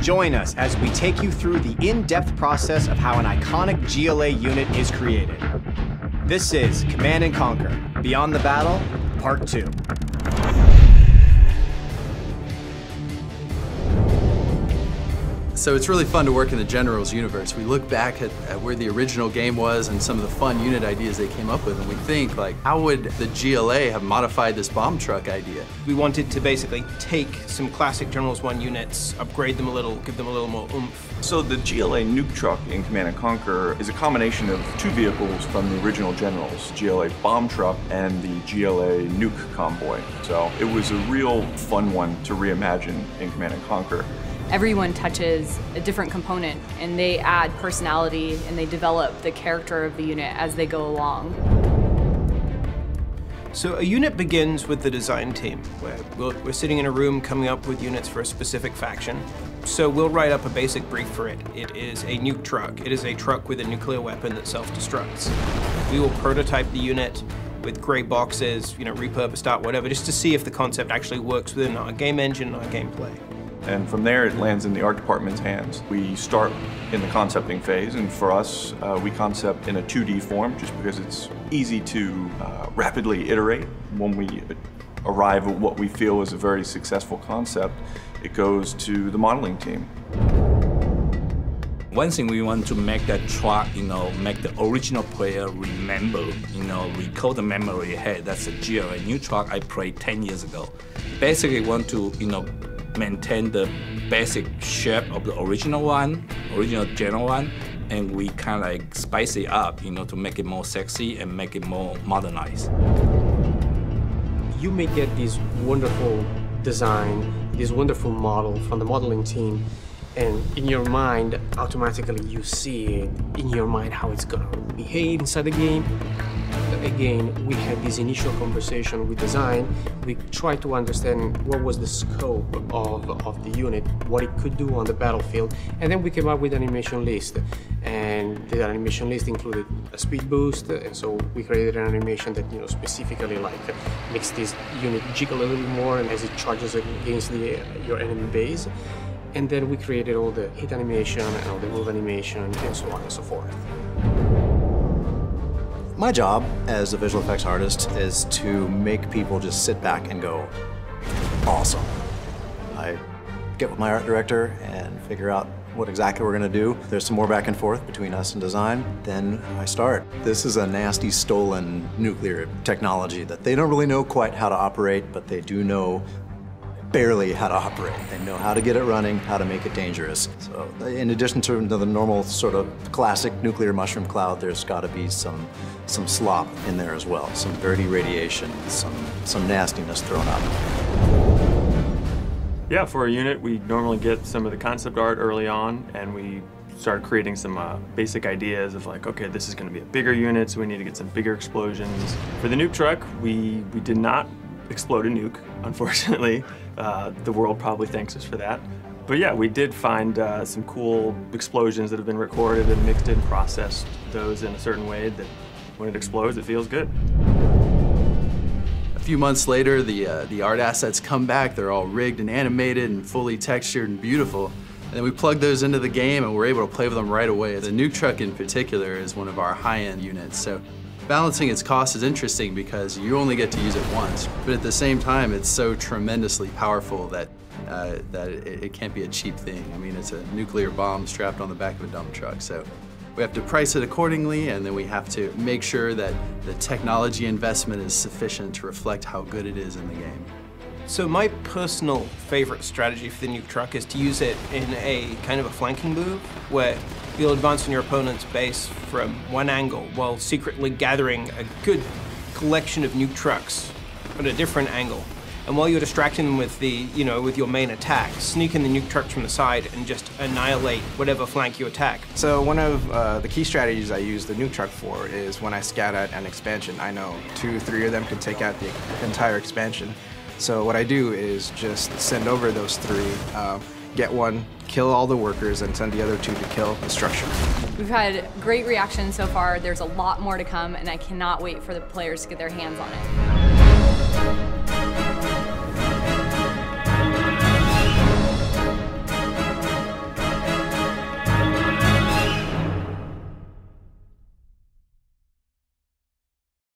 Join us as we take you through the in-depth process of how an iconic GLA unit is created. This is Command & Conquer: Beyond the Battle, Part 2. So it's really fun to work in the Generals universe. We look back at where the original game was and some of the fun unit ideas they came up with, and we think, like, how would the GLA have modified this bomb truck idea? We wanted to basically take some classic Generals 1 units, upgrade them a little, give them a little more oomph. So the GLA nuke truck in Command & Conquer is a combination of two vehicles from the original Generals, GLA bomb truck and the GLA nuke convoy. So it was a real fun one to reimagine in Command & Conquer. Everyone touches a different component, and they add personality, and they develop the character of the unit as they go along. So a unit begins with the design team, where we're sitting in a room coming up with units for a specific faction. So we'll write up a basic brief for it. It is a nuke truck. It is a truck with a nuclear weapon that self-destructs. We will prototype the unit with gray boxes, repurposed art, whatever, just to see if the concept actually works within our game engine and our gameplay. And from there, it lands in the art department's hands. We start in the concepting phase, and for us, we concept in a 2D form just because it's easy to rapidly iterate. When we arrive at what we feel is a very successful concept, it goes to the modeling team. One thing we want to make that truck, make the original player remember, recall the memory, hey, that's a GLA new truck I played 10 years ago. Basically want to, maintain the basic shape of the original General one, and we kind of like spice it up, to make it more sexy and make it more modernized. You may get this wonderful design, this wonderful model from the modeling team, and in your mind, automatically you see it in your mind how it's gonna behave inside the game. Again, we had this initial conversation with design. We tried to understand what was the scope of the unit, what it could do on the battlefield, and then we came up with an animation list. And the animation list included a speed boost, and so we created an animation that specifically makes this unit jiggle a little more and as it charges against your enemy base. And then we created all the hit animation and all the move animation and so on and so forth. My job as a visual effects artist is to make people just sit back and go, awesome. I get with my art director and figure out what exactly we're going to do. There's some more back and forth between us and design. Then I start. This is a nasty stolen nuclear technology that they don't really know quite how to operate, but they do know barely how to operate. They know how to get it running, how to make it dangerous. So in addition to the normal sort of classic nuclear mushroom cloud, there's got to be some slop in there as well. Some dirty radiation, some nastiness thrown up. Yeah, for a unit, we normally get some of the concept art early on, and we start creating some basic ideas of like, okay, this is going to be a bigger unit, so we need to get some bigger explosions. For the nuke truck, we did not explode a nuke, unfortunately. The world probably thanks us for that. But yeah, we did find some cool explosions that have been recorded and mixed and processed those in a certain way that when it explodes, it feels good. A few months later, the art assets come back. They're all rigged and animated and fully textured and beautiful. And then we plug those into the game and we're able to play with them right away. The nuke truck in particular is one of our high-end units. So balancing its cost is interesting because you only get to use it once, but at the same time, it's so tremendously powerful that it can't be a cheap thing. I mean, it's a nuclear bomb strapped on the back of a dump truck, so we have to price it accordingly, and then we have to make sure that the technology investment is sufficient to reflect how good it is in the game. So my personal favorite strategy for the nuke truck is to use it in a kind of a flanking move, where you'll advance on your opponent's base from one angle while secretly gathering a good collection of nuke trucks at a different angle. And while you're distracting them with with your main attack, sneak in the nuke trucks from the side and just annihilate whatever flank you attack. So one of the key strategies I use the nuke truck for is when I scout out an expansion, I know 2 or 3 of them can take out the entire expansion. So what I do is just send over those 3, get one, kill all the workers, and send the other 2 to kill the structure. We've had great reaction so far. There's a lot more to come, and I cannot wait for the players to get their hands on it.